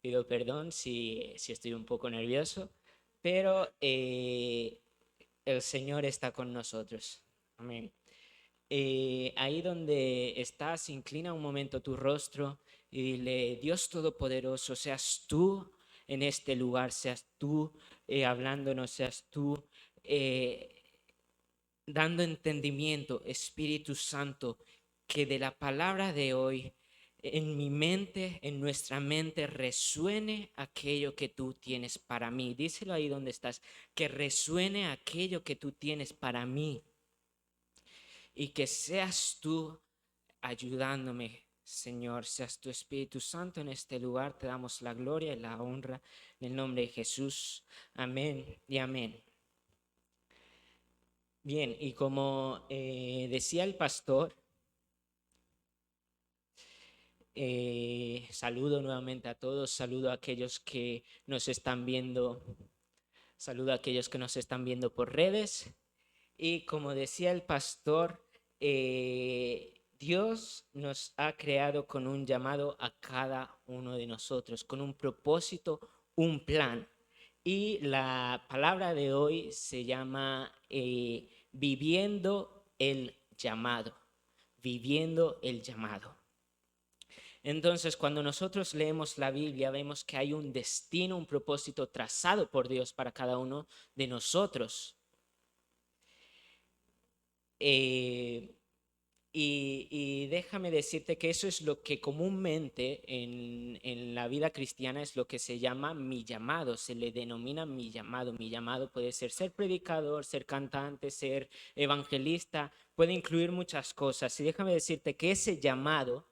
Pido perdón si estoy un poco nervioso, pero el Señor está con nosotros. Amén. Ahí donde estás, inclina un momento tu rostro y dile: Dios Todopoderoso, seas tú en este lugar, seas tú hablándonos, seas tú eh, dando entendimiento, Espíritu Santo, que de la palabra de hoy en mi mente, en nuestra mente, resuene aquello que tú tienes para mí. Díselo ahí donde estás, que resuene aquello que tú tienes para mí y que seas tú ayudándome, Señor, seas tu Espíritu Santo en este lugar. Te damos la gloria y la honra en el nombre de Jesús. Amén y amén. Bien, y como decía el pastor, saludo nuevamente a todos, saludo a aquellos que nos están viendo, saludo a aquellos que nos están viendo por redes. Y como decía el pastor, Dios nos ha creado con un llamado a cada uno de nosotros, con un propósito, un plan. Y la palabra de hoy se llama viviendo el llamado, viviendo el llamado. Entonces, cuando nosotros leemos la Biblia, vemos que hay un destino, un propósito trazado por Dios para cada uno de nosotros. Eh, y déjame decirte que eso es lo que comúnmente en la vida cristiana es lo que se llama mi llamado, se le denomina mi llamado. Mi llamado puede ser predicador, ser cantante, ser evangelista, puede incluir muchas cosas. Y déjame decirte que ese llamado,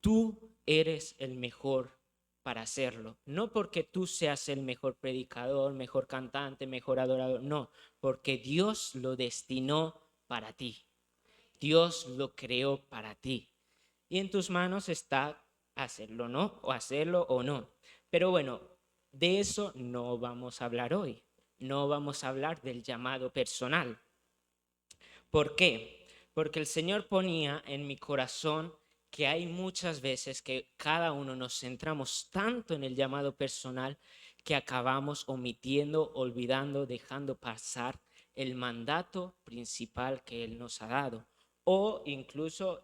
tú eres el mejor para hacerlo. No porque tú seas el mejor predicador, mejor cantante, mejor adorador, no, porque Dios lo destinó para ti. Dios lo creó para ti. Y en tus manos está hacerlo, ¿no? O hacerlo o no. Pero bueno, de eso no vamos a hablar hoy. No vamos a hablar del llamado personal. ¿Por qué? Porque el Señor ponía en mi corazón que hay muchas veces que cada uno nos centramos tanto en el llamado personal que acabamos omitiendo, olvidando, dejando pasar el mandato principal que Él nos ha dado o incluso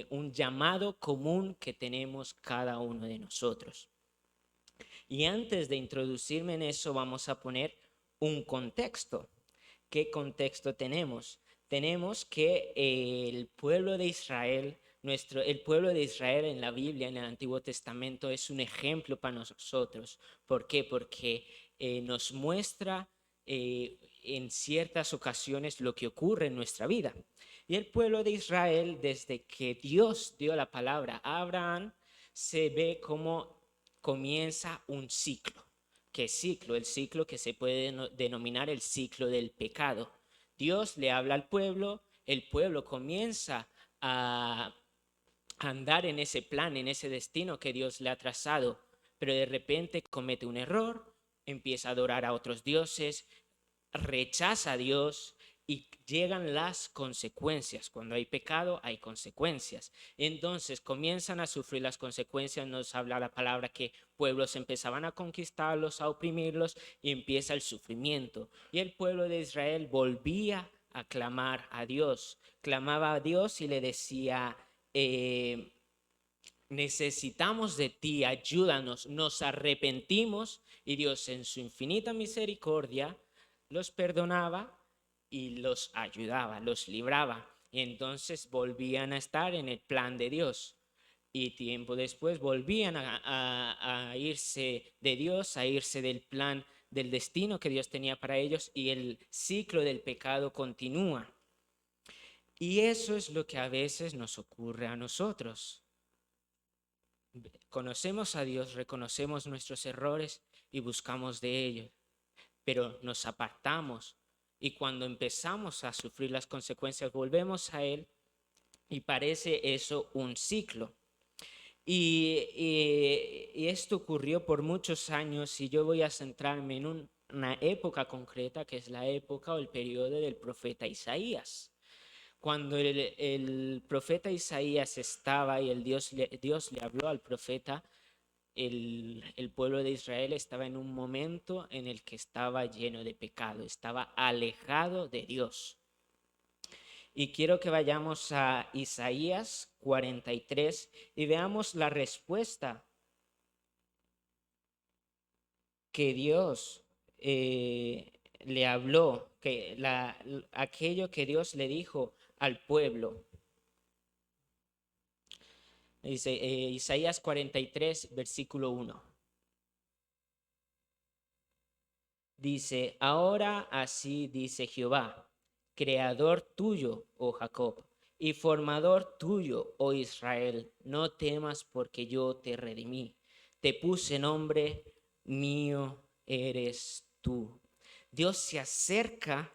un llamado común que tenemos cada uno de nosotros. Y antes de introducirme en eso, vamos a poner un contexto. ¿Qué contexto tenemos? Tenemos que el pueblo de Israel, el pueblo de Israel en la Biblia, en el Antiguo Testamento, es un ejemplo para nosotros. ¿Por qué? Porque nos muestra en ciertas ocasiones lo que ocurre en nuestra vida. Y el pueblo de Israel, desde que Dios dio la palabra a Abraham, se ve como comienza un ciclo. ¿Qué ciclo? El ciclo que se puede denominar el ciclo del pecado. Dios le habla al pueblo, el pueblo comienza a andar en ese plan, en ese destino que Dios le ha trazado, pero de repente comete un error, empieza a adorar a otros dioses, rechaza a Dios y llegan las consecuencias. Cuando hay pecado, hay consecuencias. Entonces comienzan a sufrir las consecuencias. Nos habla la palabra que pueblos empezaban a conquistarlos, a oprimirlos y empieza el sufrimiento. Y el pueblo de Israel volvía a clamar a Dios. Clamaba a Dios y le decía, necesitamos de ti, ayúdanos, nos arrepentimos. Y Dios en su infinita misericordia los perdonaba y los ayudaba, los libraba. Y entonces volvían a estar en el plan de Dios. Y tiempo después volvían a irse de Dios, a irse del plan, del destino que Dios tenía para ellos, y el ciclo del pecado continúa. Y eso es lo que a veces nos ocurre a nosotros. Conocemos a Dios, reconocemos nuestros errores y buscamos de ellos, pero nos apartamos y cuando empezamos a sufrir las consecuencias volvemos a Él y parece eso un ciclo. Y esto ocurrió por muchos años y yo voy a centrarme en una época concreta que es la época o el periodo del profeta Isaías. Cuando el profeta Isaías estaba y Dios le habló al profeta, el pueblo de Israel estaba en un momento en el que estaba lleno de pecado, estaba alejado de Dios. Y quiero que vayamos a Isaías 43 y veamos la respuesta que Dios le habló, aquello que Dios le dijo al pueblo. Dice Isaías 43, versículo 1. Dice, ahora así dice Jehová, creador tuyo, oh Jacob, y formador tuyo, oh Israel, no temas porque yo te redimí. Te puse nombre, mío eres tú. Dios se acerca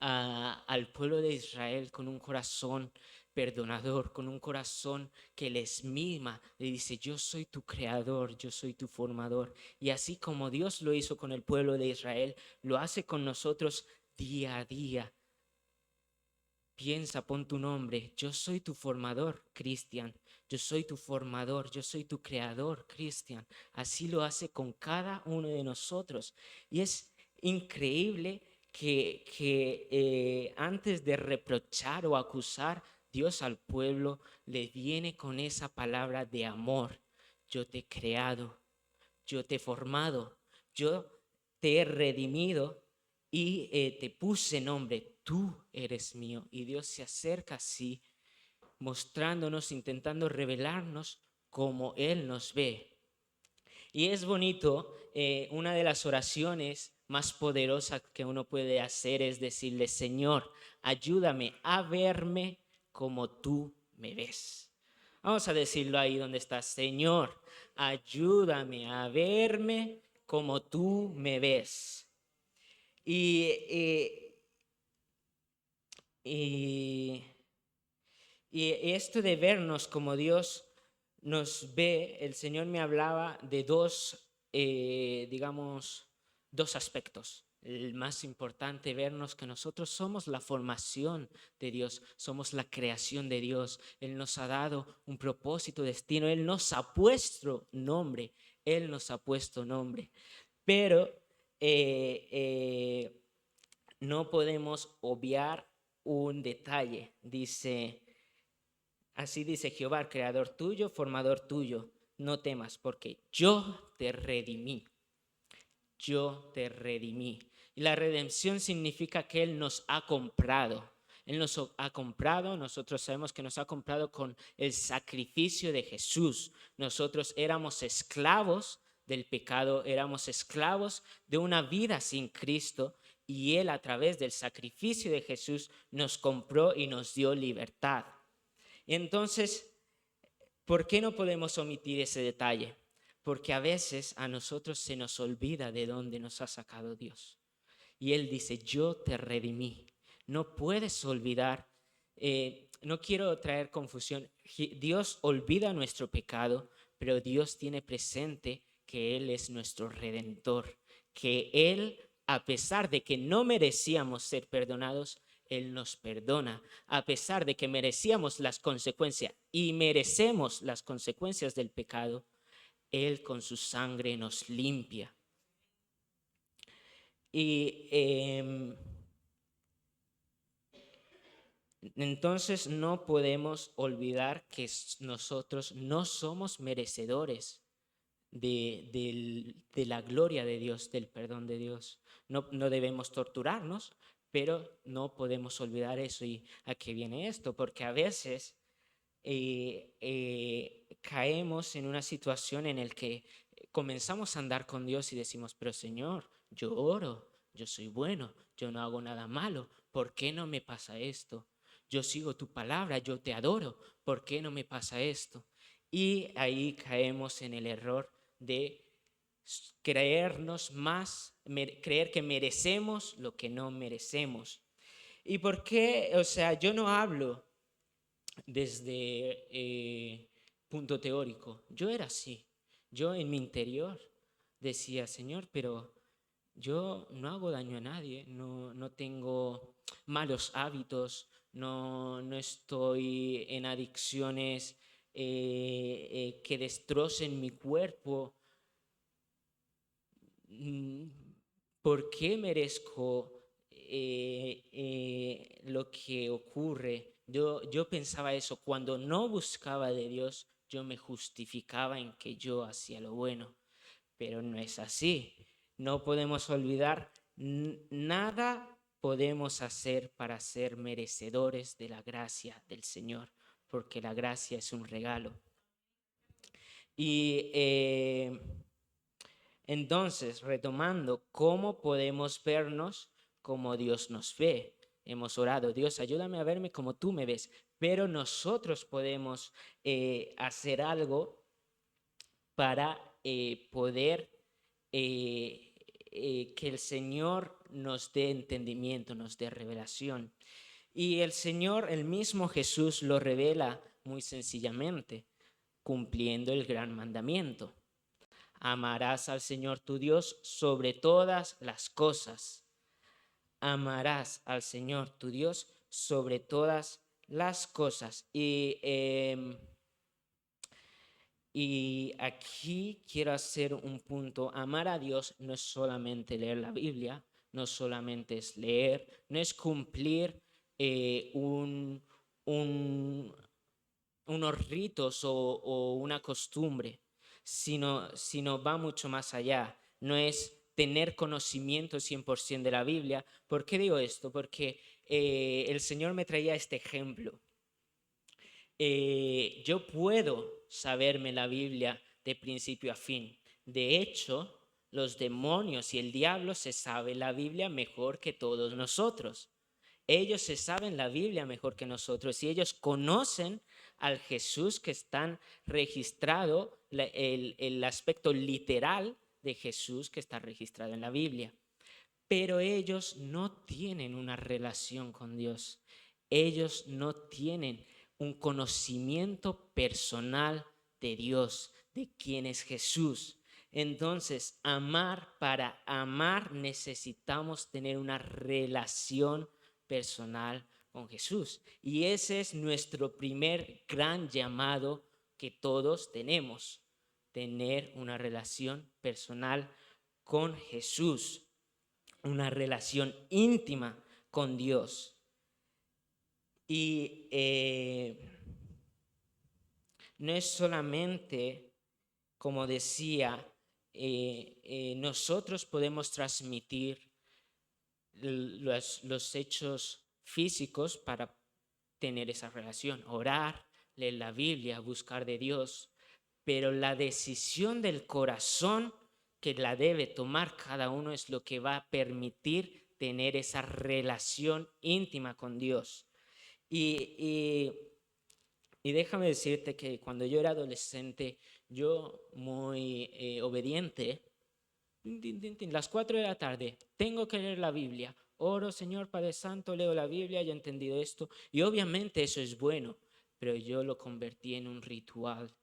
al pueblo de Israel con un corazón perdonador, con un corazón que les mima, le dice, yo soy tu creador, yo soy tu formador. Y así como Dios lo hizo con el pueblo de Israel, lo hace con nosotros día a día. Piensa, pon tu nombre, yo soy tu formador, Cristian, yo soy tu formador, yo soy tu creador, Cristian. Así lo hace con cada uno de nosotros. Y es increíble que antes de reprochar o acusar, Dios al pueblo le viene con esa palabra de amor. Yo te he creado, yo te he formado, yo te he redimido y te puse nombre, tú eres mío. Y Dios se acerca así, mostrándonos, intentando revelarnos como Él nos ve. Y es bonito, una de las oraciones más poderosas que uno puede hacer es decirle, Señor, ayúdame a verme como tú me ves. Vamos a decirlo ahí donde estás, Señor, ayúdame a verme como tú me ves. Y, y, y esto de vernos como Dios nos ve, el Señor me hablaba de dos aspectos. El más importante, vernos que nosotros somos la formación de Dios, somos la creación de Dios. Él nos ha dado un propósito, destino, Él nos ha puesto nombre, Él nos ha puesto nombre. Pero no podemos obviar un detalle. Así dice Jehová, creador tuyo, formador tuyo. No temas, porque yo te redimí. Yo te redimí. Y la redención significa que Él nos ha comprado. Él nos ha comprado, nosotros sabemos que nos ha comprado con el sacrificio de Jesús. Nosotros éramos esclavos del pecado, éramos esclavos de una vida sin Cristo y Él a través del sacrificio de Jesús nos compró y nos dio libertad. Entonces, ¿por qué no podemos omitir ese detalle? Porque a veces a nosotros se nos olvida de dónde nos ha sacado Dios. Y Él dice, yo te redimí. No puedes olvidar, no quiero traer confusión. Dios olvida nuestro pecado, pero Dios tiene presente que Él es nuestro redentor, que Él, a pesar de que no merecíamos ser perdonados, Él nos perdona, a pesar de que merecíamos las consecuencias y merecemos las consecuencias del pecado, Él con su sangre nos limpia. Y entonces no podemos olvidar que nosotros no somos merecedores de la gloria de Dios, del perdón de Dios. No debemos torturarnos, pero no podemos olvidar eso. ¿Y a qué viene esto? Porque a veces caemos en una situación en la que comenzamos a andar con Dios y decimos, pero Señor, yo oro, yo soy bueno, yo no hago nada malo, ¿por qué no me pasa esto? Yo sigo tu palabra, yo te adoro, ¿por qué no me pasa esto? Y ahí caemos en el error de creernos más, creer que merecemos lo que no merecemos. ¿Y por qué? O sea, yo no hablo desde punto teórico. Yo era así. Yo en mi interior decía, Señor, pero yo no hago daño a nadie, no tengo malos hábitos, no estoy en adicciones que destrocen mi cuerpo. ¿Por qué merezco lo que ocurre? Yo pensaba eso. Cuando no buscaba de Dios, yo me justificaba en que yo hacía lo bueno. Pero no es así. No podemos olvidar, nada podemos hacer para ser merecedores de la gracia del Señor, porque la gracia es un regalo. Y entonces, retomando, ¿cómo podemos vernos como Dios nos ve? Hemos orado, Dios, ayúdame a verme como tú me ves, pero nosotros podemos hacer algo para poder que el Señor nos dé entendimiento, nos dé revelación. Y el Señor, el mismo Jesús, lo revela muy sencillamente, cumpliendo el gran mandamiento. Amarás al Señor tu Dios sobre todas las cosas. Amarás al Señor tu Dios sobre todas las cosas. Y aquí quiero hacer un punto. Amar a Dios no es solamente leer la Biblia, no solamente es leer, no es cumplir unos ritos o una costumbre, sino va mucho más allá. No es tener conocimiento 100% de la Biblia. ¿Por qué digo esto? Porque el Señor me traía este ejemplo. Yo puedo saberme la Biblia de principio a fin. De hecho, los demonios y el diablo se saben la Biblia mejor que todos nosotros. Ellos se saben la Biblia mejor que nosotros y ellos conocen al Jesús que están registrado, el aspecto literal de Jesús que está registrado en la Biblia. Pero ellos no tienen una relación con Dios. Ellos no tienen un conocimiento personal de Dios, de quién es Jesús. Entonces, para amar necesitamos tener una relación personal con Jesús. Y ese es nuestro primer gran llamado que todos tenemos, tener una relación personal con Jesús, una relación íntima con Dios. Y no es solamente, como decía, nosotros podemos transmitir los hechos físicos para tener esa relación, orar, leer la Biblia, buscar de Dios, pero la decisión del corazón que la debe tomar cada uno es lo que va a permitir tener esa relación íntima con Dios. Y déjame decirte que cuando yo era adolescente, yo muy obediente, las 4 de la tarde, tengo que leer la Biblia, oro, Señor Padre Santo, leo la Biblia, ya he entendido esto, y obviamente eso es bueno, pero yo lo convertí en un ritual.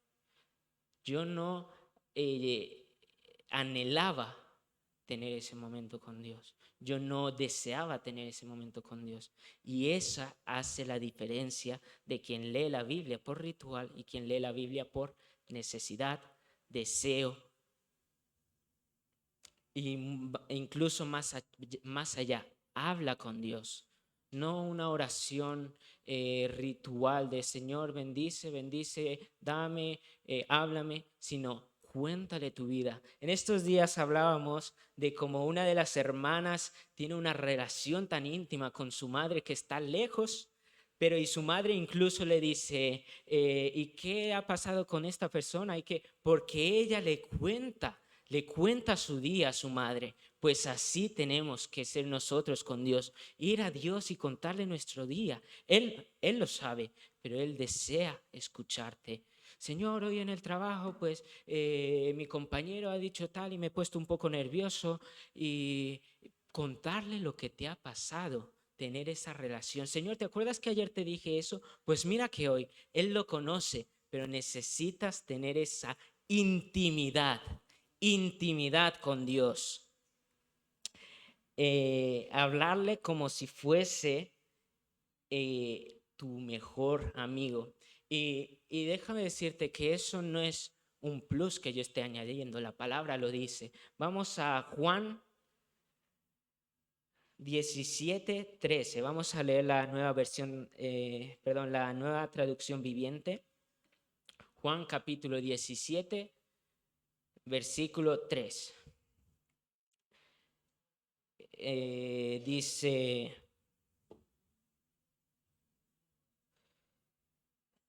Yo no anhelaba tener ese momento con Dios. Yo no deseaba tener ese momento con Dios. Y esa hace la diferencia de quien lee la Biblia por ritual y quien lee la Biblia por necesidad, deseo, e incluso más allá, habla con Dios. No una oración ritual de Señor, bendice, bendice, dame, háblame, sino cuéntale tu vida. En estos días hablábamos de cómo una de las hermanas tiene una relación tan íntima con su madre que está lejos, pero y su madre incluso le dice, ¿y qué ha pasado con esta persona? Porque ella le cuenta su día a su madre. Pues así tenemos que ser nosotros con Dios, ir a Dios y contarle nuestro día. Él lo sabe, pero Él desea escucharte. Señor, hoy en el trabajo, pues mi compañero ha dicho tal y me he puesto un poco nervioso, y contarle lo que te ha pasado, tener esa relación. Señor, ¿te acuerdas que ayer te dije eso? Pues mira que hoy Él lo conoce, pero necesitas tener esa intimidad con Dios. Hablarle como si fuese tu mejor amigo. Y déjame decirte que eso no es un plus que yo esté añadiendo, la palabra lo dice. Vamos a Juan 17:13. Vamos a leer la nueva versión, la nueva traducción viviente. Juan capítulo 17, versículo 3.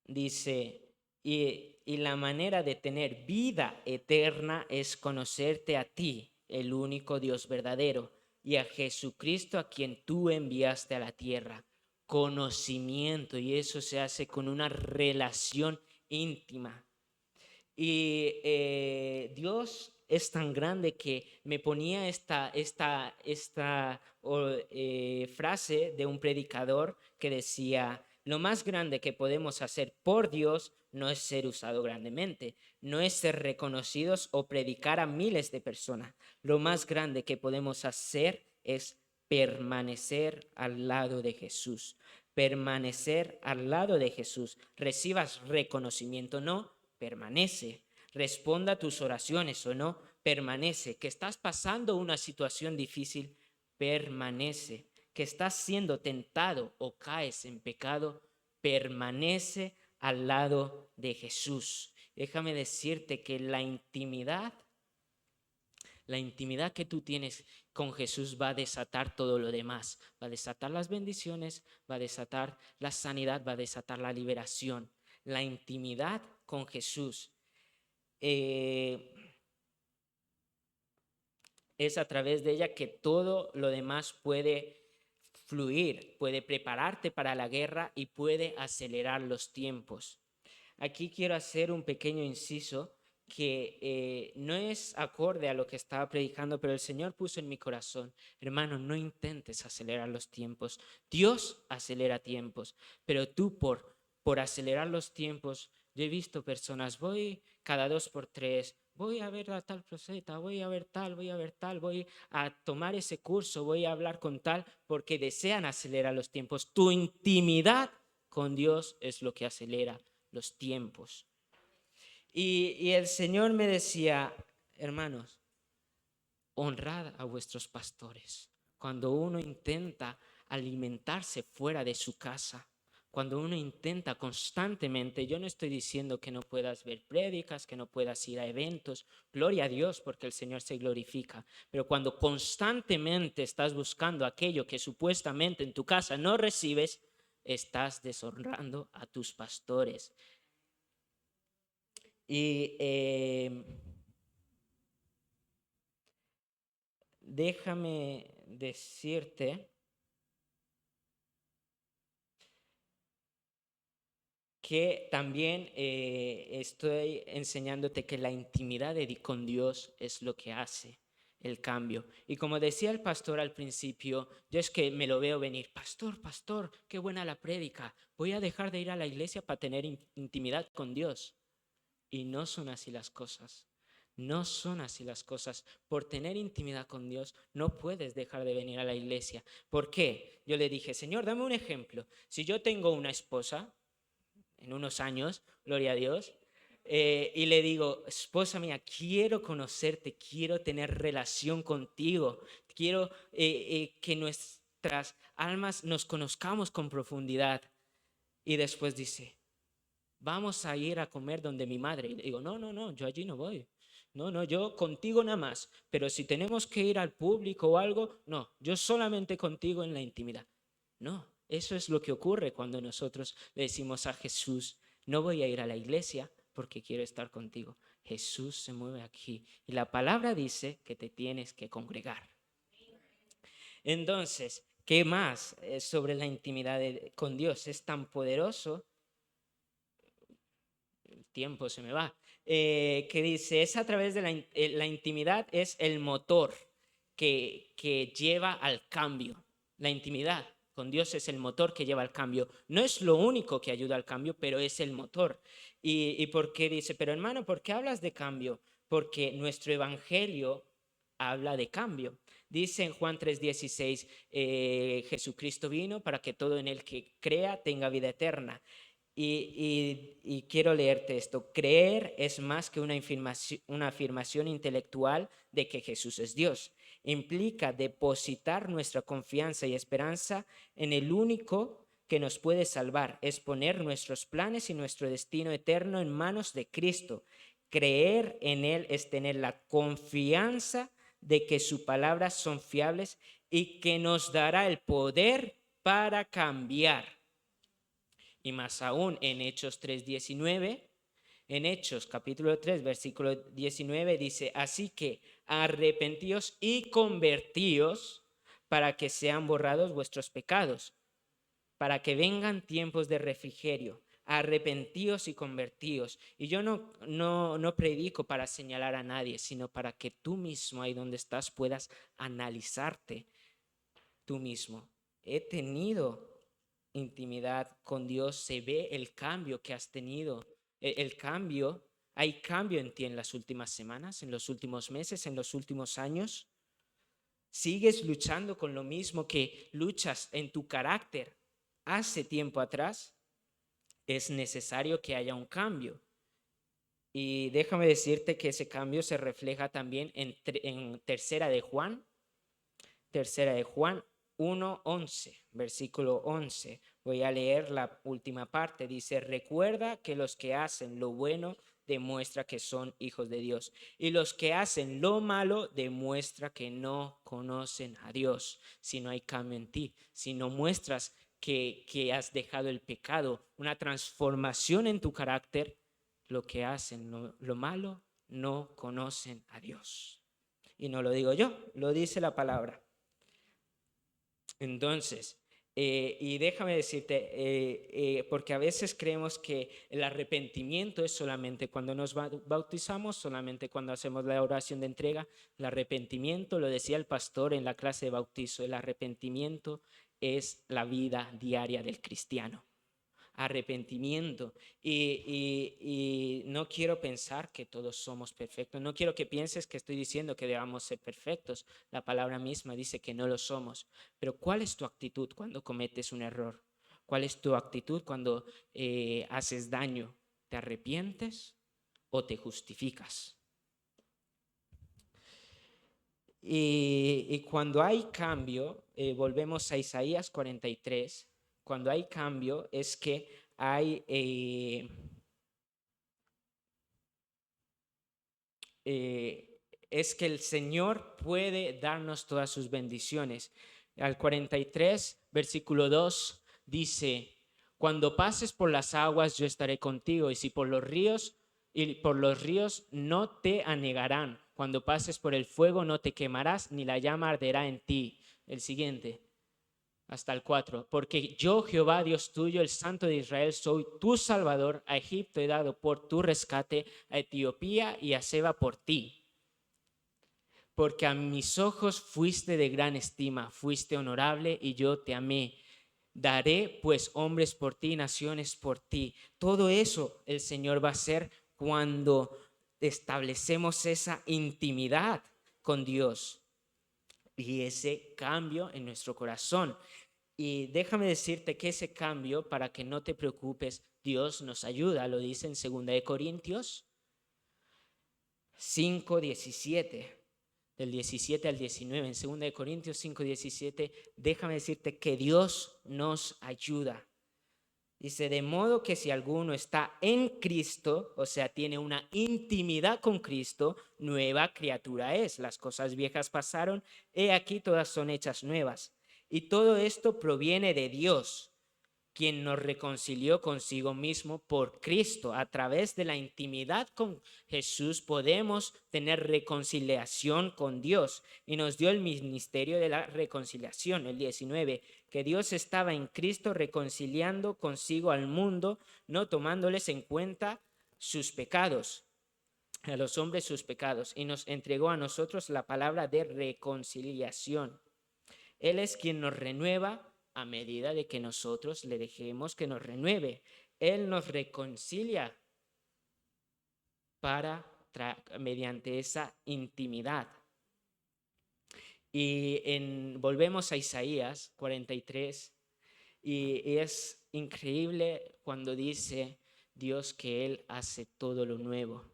Dice, y la manera de tener vida eterna es conocerte a ti, el único Dios verdadero, y a Jesucristo a quien tú enviaste a la tierra. Conocimiento, y eso se hace con una relación íntima. Y Dios es tan grande que me ponía esta frase de un predicador que decía: lo más grande que podemos hacer por Dios no es ser usado grandemente, no es ser reconocidos o predicar a miles de personas. Lo más grande que podemos hacer es permanecer al lado de Jesús. Permanecer al lado de Jesús. Recibas reconocimiento o no, permanece. Responda a tus oraciones o no, permanece. Que estás pasando una situación difícil, permanece. Que estás siendo tentado o caes en pecado, permanece al lado de Jesús. Déjame decirte que la intimidad que tú tienes con Jesús va a desatar todo lo demás. Va a desatar las bendiciones, va a desatar la sanidad, va a desatar la liberación. La intimidad con Jesús es a través de ella que todo lo demás puede fluir, puede prepararte para la guerra y puede acelerar los tiempos. Aquí quiero hacer un pequeño inciso que no es acorde a lo que estaba predicando, pero el Señor puso en mi corazón: hermano, no intentes acelerar los tiempos. Dios acelera tiempos, pero tú por acelerar los tiempos, yo he visto personas, voy cada 2 por 3, voy a ver a tal profeta, voy a ver tal, voy a tomar ese curso, voy a hablar con tal, porque desean acelerar los tiempos. Tu intimidad con Dios es lo que acelera los tiempos. Y el Señor me decía: hermanos, honrad a vuestros pastores. Cuando uno intenta alimentarse fuera de su casa, cuando uno intenta constantemente, yo no estoy diciendo que no puedas ver prédicas, que no puedas ir a eventos, gloria a Dios porque el Señor se glorifica, pero cuando constantemente estás buscando aquello que supuestamente en tu casa no recibes, estás deshonrando a tus pastores. Y déjame decirte que también estoy enseñándote que la intimidad con Dios es lo que hace el cambio. Y como decía el pastor al principio, yo es que me lo veo venir: pastor, qué buena la prédica, voy a dejar de ir a la iglesia para tener intimidad con Dios. Y no son así las cosas. No son así las cosas. Por tener intimidad con Dios no puedes dejar de venir a la iglesia. ¿Por qué? Yo le dije: Señor, dame un ejemplo. Si yo tengo una esposa en unos años, gloria a Dios, y le digo: esposa mía, quiero conocerte, quiero tener relación contigo, quiero que nuestras almas nos conozcamos con profundidad. Y después dice: vamos a ir a comer donde mi madre. Y le digo: no, yo allí no voy. No, yo contigo nada más. Pero si tenemos que ir al público o algo, no, yo solamente contigo en la intimidad. No, eso es lo que ocurre cuando nosotros le decimos a Jesús: no voy a ir a la iglesia porque quiero estar contigo. Jesús se mueve aquí. Y la palabra dice que te tienes que congregar. Entonces, ¿qué más sobre la intimidad con Dios? Es tan poderoso, el tiempo se me va, que dice: es a través de la intimidad, es el motor que lleva al cambio. La intimidad con Dios es el motor que lleva al cambio. No es lo único que ayuda al cambio, pero es el motor. ¿Y por qué dice? Pero hermano, ¿por qué hablas de cambio? Porque nuestro evangelio habla de cambio. Dice en Juan 3:16, Jesucristo vino para que todo en el que crea tenga vida eterna. Y quiero leerte esto. Creer es más que una afirmación intelectual de que Jesús es Dios. Implica depositar nuestra confianza y esperanza en el único que nos puede salvar. Es poner nuestros planes y nuestro destino eterno en manos de Cristo. Creer en Él es tener la confianza de que sus palabras son fiables y que nos dará el poder para cambiar. Y más aún en Hechos 3:19, en Hechos capítulo 3, versículo 19 dice, así que arrepentíos y convertíos para que sean borrados vuestros pecados, para que vengan tiempos de refrigerio. Arrepentíos y convertíos. Y yo no predico para señalar a nadie, sino para que tú mismo, ahí donde estás, puedas analizarte tú mismo. He tenido intimidad con Dios, se ve el cambio que has tenido, hay cambio en ti en las últimas semanas, en los últimos meses, en los últimos años. ¿Sigues luchando con lo mismo que luchas en tu carácter hace tiempo atrás? Es necesario que haya un cambio. Y déjame decirte que ese cambio se refleja también en Tercera de Juan 1:11, versículo 11. Voy a leer la última parte. Dice, recuerda que los que hacen lo bueno demuestra que son hijos de Dios. Y los que hacen lo malo demuestra que no conocen a Dios. Si no hay cambio en ti, si no muestras que has dejado el pecado, una transformación en tu carácter, lo que hacen lo malo no conocen a Dios. Y no lo digo yo, lo dice la palabra. Entonces, y déjame decirte, porque a veces creemos que el arrepentimiento es solamente cuando nos bautizamos, solamente cuando hacemos la oración de entrega. El arrepentimiento, lo decía el pastor en la clase de bautizo, el arrepentimiento es la vida diaria del cristiano. Arrepentimiento. Y no quiero pensar que todos somos perfectos. No quiero que pienses que estoy diciendo que debamos ser perfectos. La palabra misma dice que no lo somos. Pero ¿cuál es tu actitud cuando cometes un error? ¿Cuál es tu actitud cuando haces daño? ¿Te arrepientes o te justificas? Y cuando hay cambio, volvemos a Isaías 43, cuando hay cambio es que hay, es que el Señor puede darnos todas sus bendiciones. Al 43, versículo 2, dice, cuando pases por las aguas yo estaré contigo, y si por los ríos no te anegarán. Cuando pases por el fuego no te quemarás, ni la llama arderá en ti. El siguiente, hasta el 4. Porque yo, Jehová, Dios tuyo, el Santo de Israel, soy tu Salvador. A Egipto he dado por tu rescate, a Etiopía y a Seba por ti. Porque a mis ojos fuiste de gran estima, fuiste honorable y yo te amé. Daré pues hombres por ti, naciones por ti. Todo eso el Señor va a hacer cuando establecemos esa intimidad con Dios y ese cambio en nuestro corazón. Y déjame decirte que ese cambio, para que no te preocupes, Dios nos ayuda. Lo dice en 2 Corintios 5:17. Del 17 al 19, en 2 Corintios 5:17, déjame decirte que Dios nos ayuda. Dice, de modo que si alguno está en Cristo, o sea, tiene una intimidad con Cristo, nueva criatura es. Las cosas viejas pasaron, he aquí todas son hechas nuevas. Y todo esto proviene de Dios, quien nos reconcilió consigo mismo por Cristo. A través de la intimidad con Jesús podemos tener reconciliación con Dios y nos dio el ministerio de la reconciliación, el 19, que Dios estaba en Cristo reconciliando consigo al mundo, no tomándoles en cuenta sus pecados, a los hombres sus pecados, y nos entregó a nosotros la palabra de reconciliación. Él es quien nos renueva a medida de que nosotros le dejemos que nos renueve. Él nos reconcilia mediante esa intimidad. Y volvemos a Isaías 43 y es increíble cuando dice Dios que Él hace todo lo nuevo.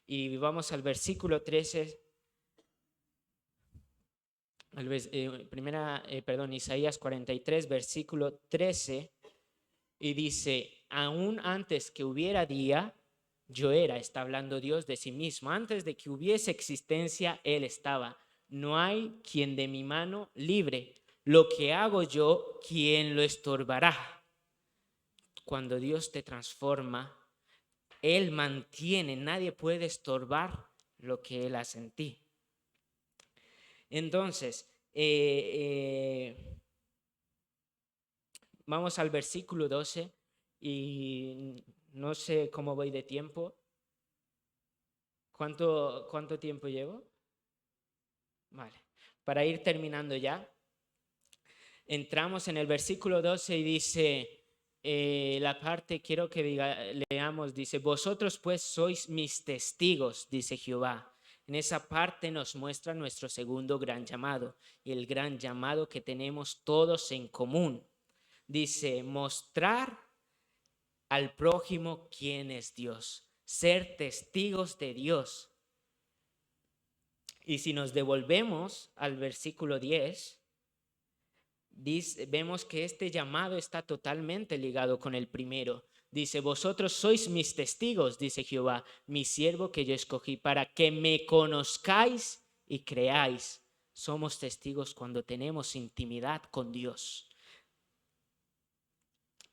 Y vamos al versículo 13, Isaías 43, versículo 13, y dice, aún antes que hubiera día, yo era, está hablando Dios de sí mismo, antes de que hubiese existencia, Él estaba. No hay quien de mi mano libre. Lo que hago yo, ¿quién lo estorbará? Cuando Dios te transforma, Él mantiene, nadie puede estorbar lo que Él hace en ti. Entonces, vamos al versículo 12 y no sé cómo voy de tiempo. ¿Cuánto tiempo llevo? Vale, para ir terminando ya. Entramos en el versículo 12 y dice, la parte quiero que leamos, dice, vosotros pues sois mis testigos, dice Jehová. En esa parte nos muestra nuestro segundo gran llamado y el gran llamado que tenemos todos en común. Dice, mostrar al prójimo quién es Dios, ser testigos de Dios. Y si nos devolvemos al versículo 10, vemos que este llamado está totalmente ligado con el primero. Dice, vosotros sois mis testigos, dice Jehová, mi siervo que yo escogí, para que me conozcáis y creáis. Somos testigos cuando tenemos intimidad con Dios.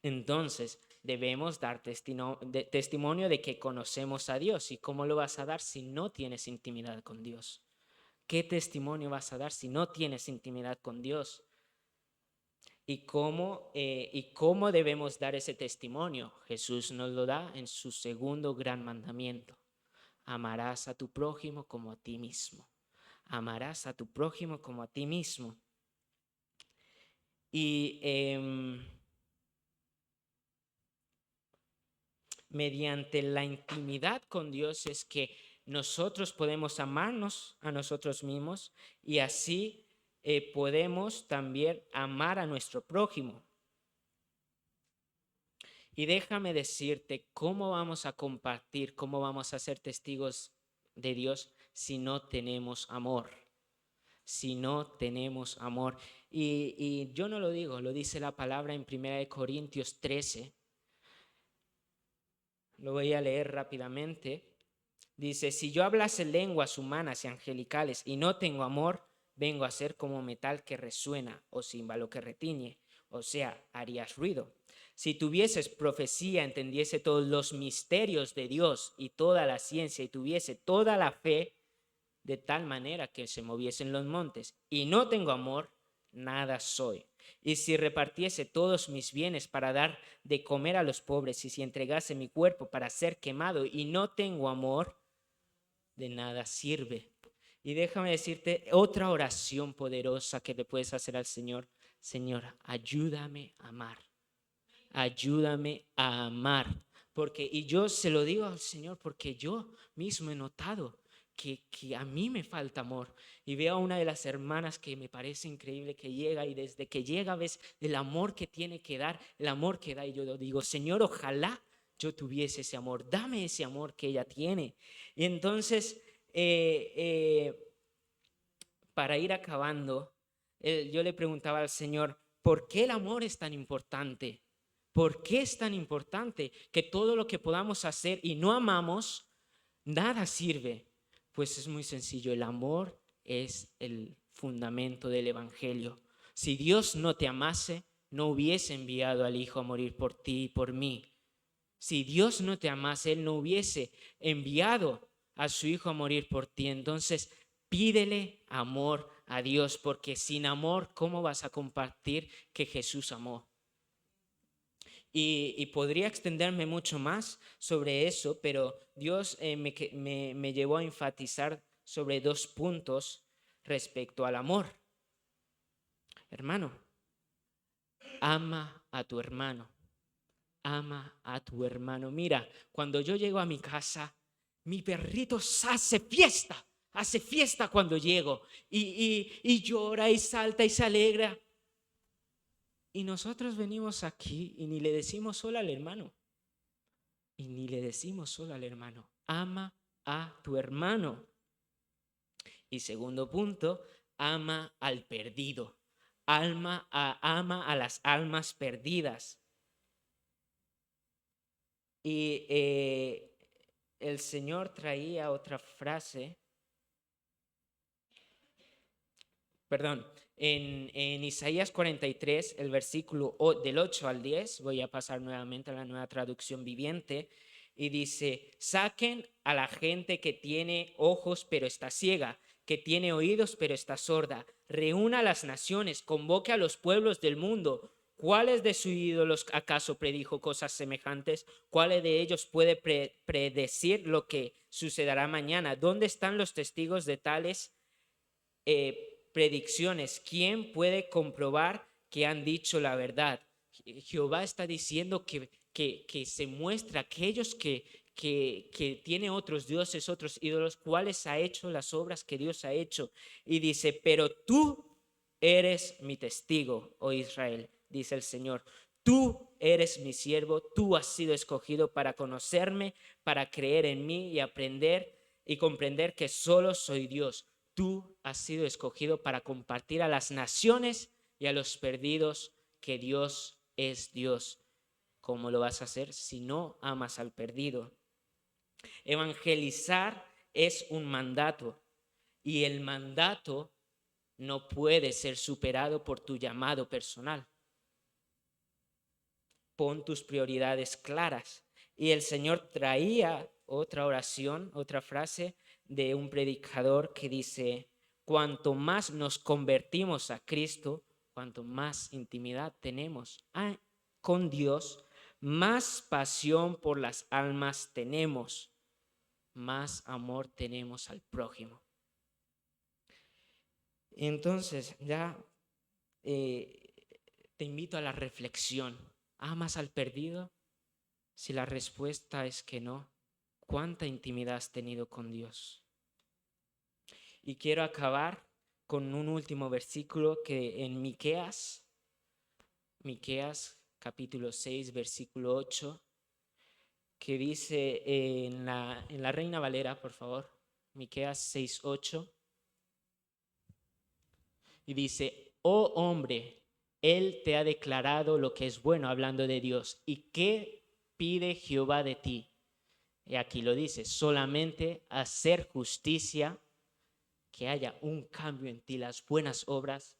Entonces, debemos dar testimonio de que conocemos a Dios. ¿Y cómo lo vas a dar si no tienes intimidad con Dios? ¿Qué testimonio vas a dar si no tienes intimidad con Dios? ¿Y cómo debemos dar ese testimonio? Jesús nos lo da en su segundo gran mandamiento. Amarás a tu prójimo como a ti mismo. Amarás a tu prójimo como a ti mismo. Y mediante la intimidad con Dios es que nosotros podemos amarnos a nosotros mismos y así podemos también amar a nuestro prójimo. Y déjame decirte cómo vamos a compartir, cómo vamos a ser testigos de Dios si no tenemos amor. Si no tenemos amor. Y yo no lo digo, lo dice la palabra en 1 Corintios 13. Lo voy a leer rápidamente. Dice, si yo hablase lenguas humanas y angelicales y no tengo amor, vengo a ser como metal que resuena o címbalo que retiñe, o sea, harías ruido. Si tuvieses profecía, entendiese todos los misterios de Dios y toda la ciencia y tuviese toda la fe, de tal manera que se moviesen los montes, y no tengo amor, nada soy. Y si repartiese todos mis bienes para dar de comer a los pobres, y si entregase mi cuerpo para ser quemado y no tengo amor, de nada sirve. Y déjame decirte otra oración poderosa que le puedes hacer al Señor. Señor, ayúdame a amar. Ayúdame a amar. Y yo se lo digo al Señor porque yo mismo he notado que a mí me falta amor. Y veo a una de las hermanas que me parece increíble que llega y desde que llega ves el amor que tiene que dar, el amor que da. Y yo digo, Señor, ojalá yo tuviese ese amor. Dame ese amor que ella tiene. Y entonces, para ir acabando, yo le preguntaba al Señor, ¿por qué el amor es tan importante? ¿Por qué es tan importante que todo lo que podamos hacer y no amamos, nada sirve? Pues es muy sencillo, el amor es el fundamento del evangelio. Si Dios no te amase, no hubiese enviado al Hijo a morir por ti y por mí. Si Dios no te amase, Él no hubiese enviado a su Hijo a morir por ti. Entonces, pídele amor a Dios, porque sin amor, ¿cómo vas a compartir que Jesús amó? Y podría extenderme mucho más sobre eso, pero Dios me llevó a enfatizar sobre 2 puntos respecto al amor. Hermano, ama a tu hermano. Ama a tu hermano. Mira, cuando yo llego a mi casa, mi perrito hace fiesta cuando llego y llora y salta y se alegra. Y nosotros venimos aquí y ni le decimos hola al hermano. Y ni le decimos hola al hermano. Ama a tu hermano. Y segundo punto, ama al perdido. Ama a las almas perdidas. Y el Señor traía otra frase. Perdón, en Isaías 43, el versículo del 8 al 10, voy a pasar nuevamente a la Nueva Traducción Viviente, y dice: saquen a la gente que tiene ojos pero está ciega, que tiene oídos pero está sorda, reúna a las naciones, convoque a los pueblos del mundo. ¿Cuáles de sus ídolos acaso predijo cosas semejantes? ¿Cuáles de ellos puede predecir lo que sucederá mañana? ¿Dónde están los testigos de tales predicciones? ¿Quién puede comprobar que han dicho la verdad? Jehová está diciendo que se muestra aquellos que tiene otros dioses, otros ídolos, cuáles ha hecho las obras que Dios ha hecho. Y dice: pero tú eres mi testigo, oh Israel, dice el Señor. Tú eres mi siervo, tú has sido escogido para conocerme, para creer en mí y aprender y comprender que solo soy Dios. Tú has sido escogido para compartir a las naciones y a los perdidos que Dios es Dios. ¿Cómo lo vas a hacer si no amas al perdido? Evangelizar es un mandato, y el mandato no puede ser superado por tu llamado personal. Pon tus prioridades claras. Y el Señor traía otra oración, otra frase de un predicador que dice: cuanto más nos convertimos a Cristo, cuanto más intimidad tenemos con Dios, más pasión por las almas tenemos, más amor tenemos al prójimo. Entonces, ya te invito a la reflexión. ¿Amas al perdido? Si la respuesta es que no, ¿cuánta intimidad has tenido con Dios? Y quiero acabar con un último versículo que en Miqueas capítulo 6, versículo 8, que dice en la Reina Valera, por favor, Miqueas 6, 8, y dice: oh hombre, Él te ha declarado lo que es bueno, hablando de Dios. ¿Y qué pide Jehová de ti? Y aquí lo dice: solamente hacer justicia, que haya un cambio en ti, las buenas obras,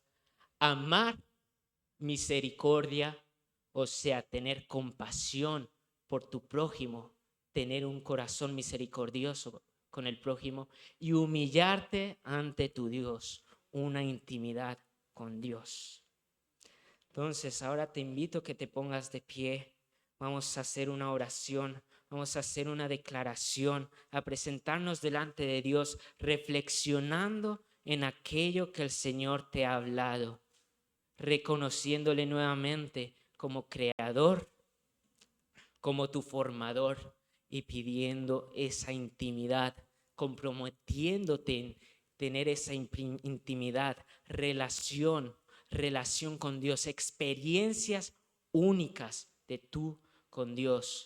amar misericordia, o sea, tener compasión por tu prójimo, tener un corazón misericordioso con el prójimo, y humillarte ante tu Dios, una intimidad con Dios. Entonces, ahora te invito a que te pongas de pie. Vamos a hacer una oración, vamos a hacer una declaración, a presentarnos delante de Dios, reflexionando en aquello que el Señor te ha hablado, reconociéndole nuevamente como creador, como tu formador, y pidiendo esa intimidad, comprometiéndote en tener esa intimidad, relación con Dios, experiencias únicas de tú con Dios.